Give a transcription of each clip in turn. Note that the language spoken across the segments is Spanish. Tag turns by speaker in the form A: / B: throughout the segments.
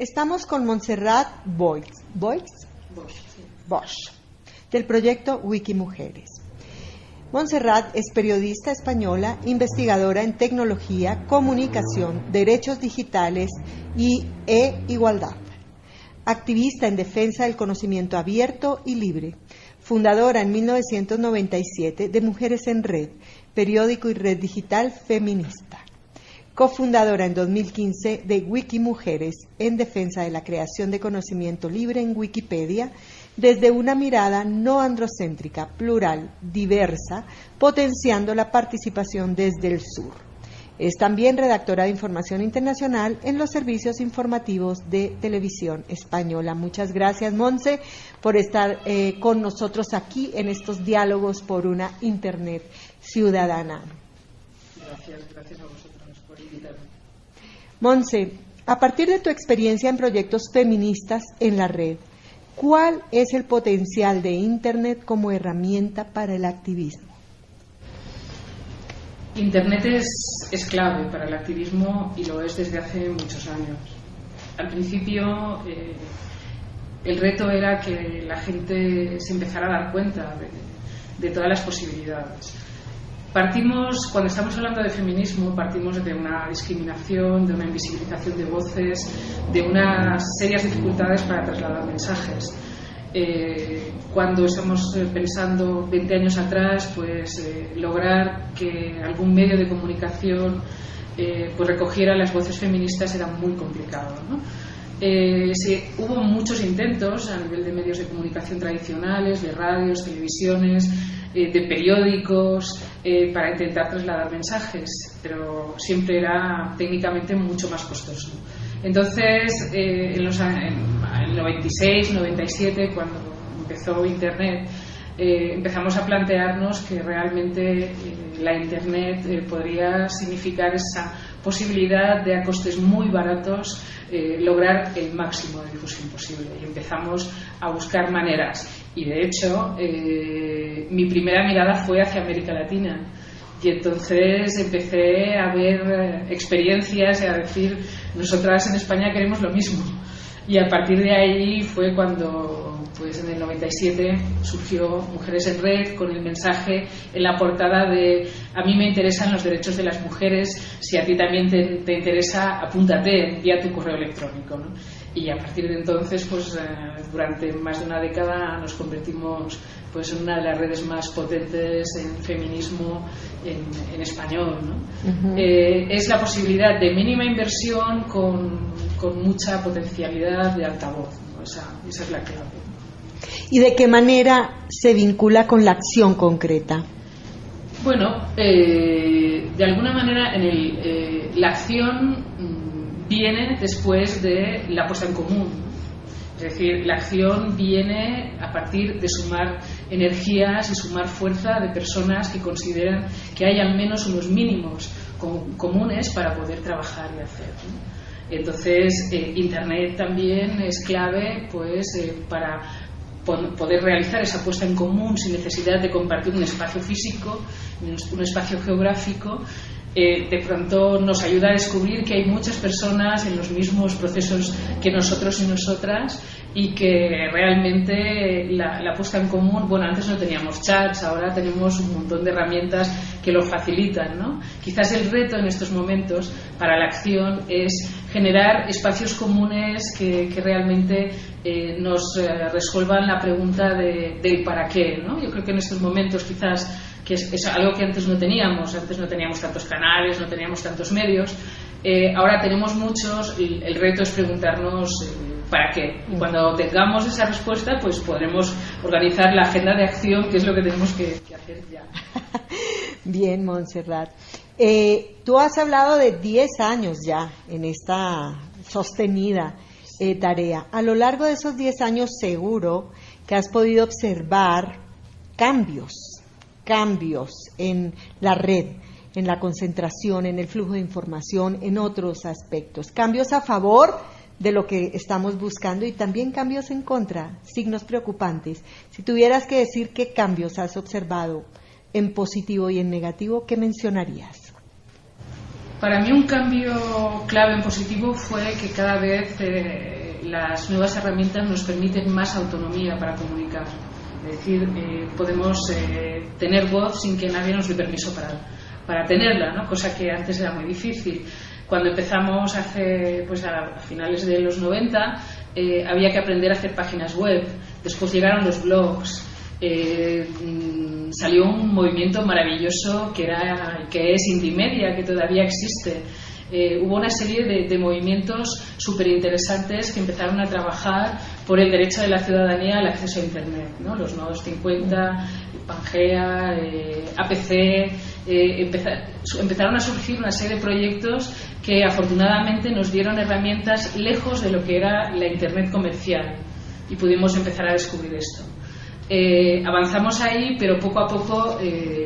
A: Estamos con Montserrat Boix, del proyecto Wikimujeres. Montserrat es periodista española, investigadora en tecnología, comunicación, derechos digitales e igualdad. Activista en defensa del conocimiento abierto y libre. Fundadora en 1997 de Mujeres en Red, periódico y red digital feminista. Cofundadora en 2015 de Wikimujeres en defensa de la creación de conocimiento libre en Wikipedia desde una mirada no androcéntrica, plural, diversa, potenciando la participación desde el sur. Es también redactora de información internacional en los servicios informativos de Televisión Española. Muchas gracias, Monse, por estar con nosotros aquí en estos diálogos por una Internet ciudadana.
B: Gracias a vosotros por invitarme.
A: Monse, a partir de tu experiencia en proyectos feministas en la red, ¿cuál es el potencial de Internet como herramienta para el activismo?
B: Internet es clave para el activismo y lo es desde hace muchos años. Al principio el reto era que la gente se empezara a dar cuenta de todas las posibilidades. Cuando estamos hablando de feminismo, partimos de una discriminación, de una invisibilización de voces, de unas serias dificultades para trasladar mensajes. Cuando estamos pensando 20 años atrás, lograr que algún medio de comunicación recogiera las voces feministas era muy complicado, ¿no? Hubo muchos intentos a nivel de medios de comunicación tradicionales, de radios, televisiones, de periódicos, para intentar trasladar mensajes, pero siempre era técnicamente mucho más costoso. Entonces, en el 96, 97, cuando empezó Internet, empezamos a plantearnos que realmente la Internet podría significar esa posibilidad de, a costes muy baratos, lograr el máximo de difusión posible. Y empezamos a buscar maneras. Y de hecho, mi primera mirada fue hacia América Latina. Y entonces empecé a ver experiencias y a decir, nosotras en España queremos lo mismo. Y a partir de ahí fue cuando, en el 97, surgió Mujeres en Red con el mensaje en la portada de a mí me interesan los derechos de las mujeres, si a ti también te interesa, apúntate, envía tu correo electrónico, ¿no? Y a partir de entonces, durante más de una década nos convertimos en una de las redes más potentes en feminismo en español, ¿no? Uh-huh. Es la posibilidad de mínima inversión con mucha potencialidad de altavoz, ¿no? Esa es la clave.
A: ¿Y de qué manera se vincula con la acción concreta?
B: Bueno, de alguna manera la acción viene después de la puesta en común. Es decir, la acción viene a partir de sumar energías y sumar fuerza de personas que consideran que hay al menos unos mínimos comunes para poder trabajar y hacer, ¿no? Entonces, Internet también es clave para poder realizar esa puesta en común sin necesidad de compartir un espacio físico, un espacio geográfico. De pronto nos ayuda a descubrir que hay muchas personas en los mismos procesos que nosotros y nosotras, y que realmente la puesta en común, antes no teníamos chats, ahora tenemos un montón de herramientas que lo facilitan, ¿no? Quizás el reto en estos momentos para la acción es generar espacios comunes que realmente nos resuelvan la pregunta del para qué, ¿no? Yo creo que en estos momentos quizás que es algo que antes no teníamos tantos canales, no teníamos tantos medios, ahora tenemos muchos, y el reto es preguntarnos ¿para qué? Y cuando tengamos esa respuesta, podremos organizar la agenda de acción, que es lo que tenemos que hacer ya.
A: Bien, Montserrat. Tú has hablado de 10 años ya en esta sostenida tarea. A lo largo de esos 10 años seguro que has podido observar cambios en la red, en la concentración, en el flujo de información, en otros aspectos. Cambios a favor de lo que estamos buscando y también cambios en contra, signos preocupantes. Si tuvieras que decir qué cambios has observado en positivo y en negativo, ¿qué mencionarías?
B: Para mí un cambio clave en positivo fue que cada vez las nuevas herramientas nos permiten más autonomía para comunicar. Es decir, podemos tener voz sin que nadie nos dé permiso para tenerla, ¿no? Cosa que antes era muy difícil. Cuando empezamos a finales de los 90, había que aprender a hacer páginas web. Después llegaron los blogs. Salió un movimiento maravilloso que es Indymedia, que todavía existe. Hubo una serie de movimientos súper interesantes que empezaron a trabajar por el derecho de la ciudadanía al acceso a Internet, ¿no? Los Nodos 50, Pangea, APC, empezaron a surgir una serie de proyectos que afortunadamente nos dieron herramientas lejos de lo que era la Internet comercial y pudimos empezar a descubrir esto. Avanzamos ahí, pero poco a poco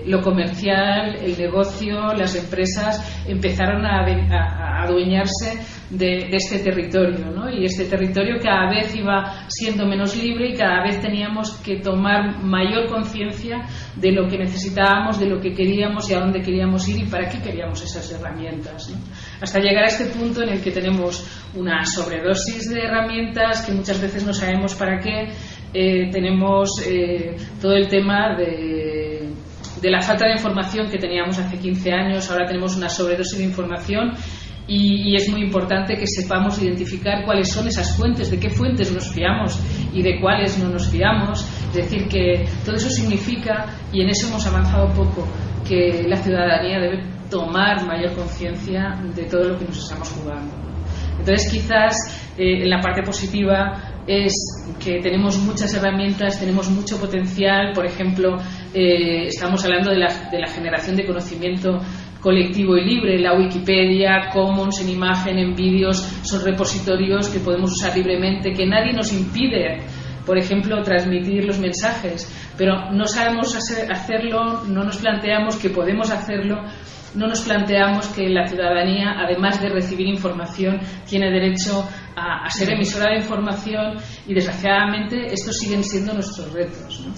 B: lo comercial, el negocio, las empresas empezaron a adueñarse de este territorio, ¿no? Y este territorio cada vez iba siendo menos libre y cada vez teníamos que tomar mayor conciencia de lo que necesitábamos, de lo que queríamos y a dónde queríamos ir y para qué queríamos esas herramientas, ¿no? Hasta llegar a este punto en el que tenemos una sobredosis de herramientas que muchas veces no sabemos para qué. Tenemos todo el tema de la falta de información que teníamos hace 15 años, ahora tenemos una sobredosis de información y es muy importante que sepamos identificar cuáles son esas fuentes, de qué fuentes nos fiamos y de cuáles no nos fiamos. Es decir, que todo eso significa, y en eso hemos avanzado poco, que la ciudadanía debe tomar mayor conciencia de todo lo que nos estamos jugando. Entonces, quizás en la parte positiva es que tenemos muchas herramientas, tenemos mucho potencial. Por ejemplo, estamos hablando de la generación de conocimiento colectivo y libre. La Wikipedia, Commons, en imagen, en vídeos, son repositorios que podemos usar libremente, que nadie nos impide, por ejemplo, transmitir los mensajes, pero no sabemos hacerlo, no nos planteamos que podemos hacerlo. No nos planteamos que la ciudadanía, además de recibir información, tiene derecho a ser emisora de información y, desgraciadamente, estos siguen siendo nuestros retos, ¿no?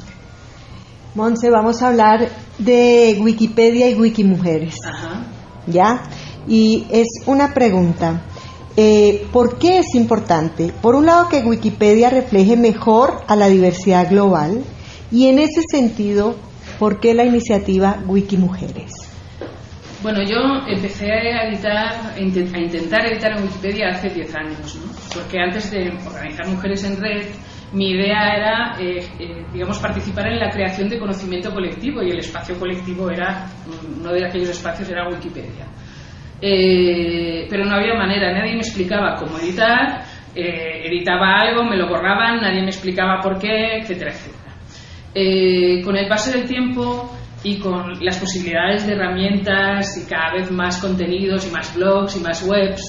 A: Montse, vamos a hablar de Wikipedia y Wikimujeres.
B: Ajá.
A: ¿Ya? Y es una pregunta. ¿Por qué es importante? Por un lado, que Wikipedia refleje mejor a la diversidad global y, en ese sentido, ¿por qué la iniciativa Wikimujeres?
B: Bueno, yo empecé a intentar editar en Wikipedia hace 10 años, ¿no? Porque antes de organizar Mujeres en Red, mi idea era, participar en la creación de conocimiento colectivo, y el espacio colectivo era, uno de aquellos espacios era Wikipedia. Pero no había manera, nadie me explicaba cómo editar, editaba algo, me lo borraban, nadie me explicaba por qué, etcétera, etcétera. Con el paso del tiempo y con las posibilidades de herramientas y cada vez más contenidos y más blogs y más webs,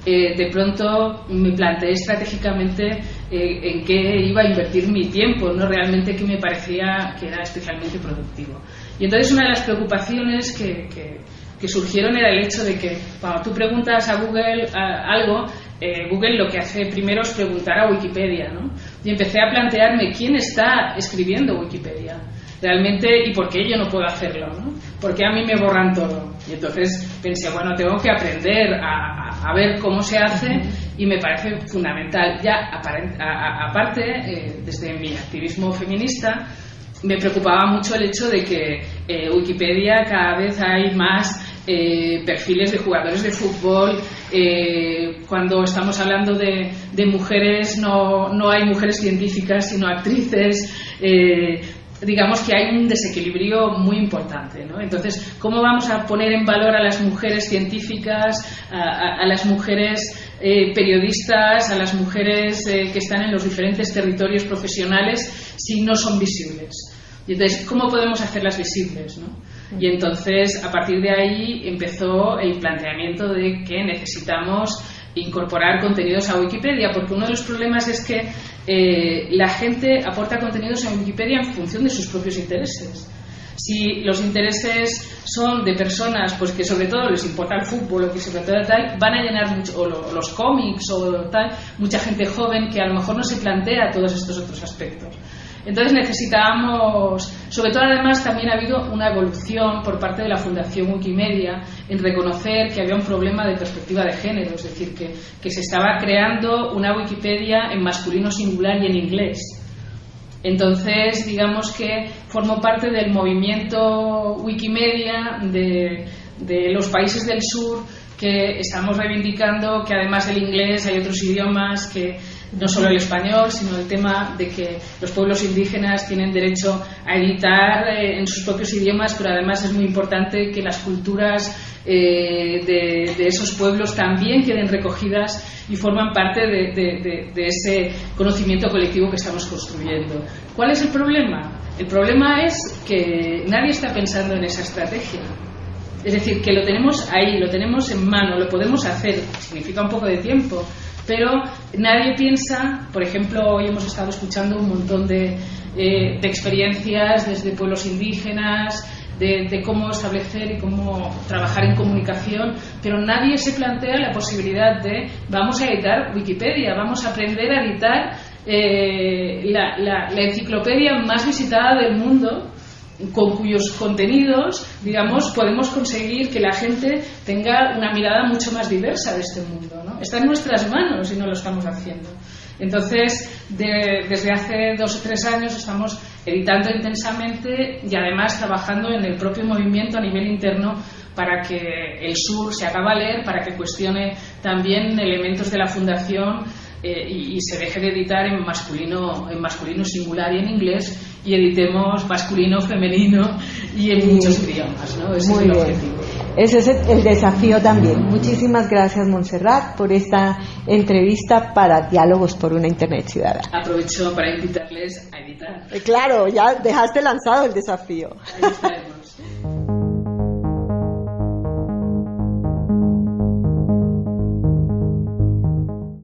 B: de pronto me planteé estratégicamente en qué iba a invertir mi tiempo, no realmente qué me parecía que era especialmente productivo. Y entonces una de las preocupaciones que surgieron era el hecho de que cuando tú preguntas a Google algo, Google lo que hace primero es preguntar a Wikipedia, ¿no? Y empecé a plantearme quién está escribiendo Wikipedia realmente y por qué yo no puedo hacerlo, ¿no? Porque a mí me borran todo. Y entonces pensé, bueno, tengo que aprender a ver cómo se hace y me parece fundamental. Ya aparte, desde mi activismo feminista, me preocupaba mucho el hecho de que Wikipedia cada vez hay más perfiles de jugadores de fútbol. Cuando estamos hablando de mujeres, no hay mujeres científicas, sino actrices. Digamos que hay un desequilibrio muy importante, ¿no? Entonces, ¿cómo vamos a poner en valor a las mujeres científicas, a las mujeres periodistas, a las mujeres que están en los diferentes territorios profesionales si no son visibles? Y entonces, ¿cómo podemos hacerlas visibles, ¿no? Y entonces, a partir de ahí, empezó el planteamiento de que necesitamos incorporar contenidos a Wikipedia, porque uno de los problemas es que la gente aporta contenidos a Wikipedia en función de sus propios intereses. Si los intereses son de personas pues que sobre todo les importa el fútbol o que sobre todo tal, van a llenar mucho, o los cómics o tal, mucha gente joven que a lo mejor no se plantea todos estos otros aspectos. Entonces necesitábamos, sobre todo además también ha habido una evolución por parte de la Fundación Wikimedia en reconocer que había un problema de perspectiva de género, es decir, que se estaba creando una Wikipedia en masculino singular y en inglés. Entonces, digamos que formo parte del movimiento Wikimedia de los países del sur, que estamos reivindicando que además del inglés hay otros idiomas, que no solo el español, sino el tema de que los pueblos indígenas tienen derecho a editar en sus propios idiomas, pero además es muy importante que las culturas de esos pueblos también queden recogidas y forman parte de ese conocimiento colectivo que estamos construyendo. ¿Cuál es el problema? El problema es que nadie está pensando en esa estrategia. Es decir, que lo tenemos ahí, lo tenemos en mano, lo podemos hacer, significa un poco de tiempo, pero nadie piensa. Por ejemplo, hoy hemos estado escuchando un montón de experiencias desde pueblos indígenas, de cómo establecer y cómo trabajar en comunicación, pero nadie se plantea la posibilidad de vamos a editar Wikipedia, vamos a aprender a editar la enciclopedia más visitada del mundo, con cuyos contenidos, digamos, podemos conseguir que la gente tenga una mirada mucho más diversa de este mundo, ¿no? Está en nuestras manos y no lo estamos haciendo. Entonces, desde hace 2 o 3 años estamos editando intensamente y además trabajando en el propio movimiento a nivel interno para que el sur se haga valer, para que cuestione también elementos de la fundación y se deje de editar en masculino singular y en inglés, y editemos masculino, femenino y en muchos idiomas, ¿no? Ese es el objetivo.
A: Ese es el desafío también. Muchísimas gracias, Montserrat, por esta entrevista para Diálogos por una Internet Ciudadana.
B: Aprovecho para invitarles a editar.
A: Claro, ya dejaste lanzado el desafío.
B: Ahí está.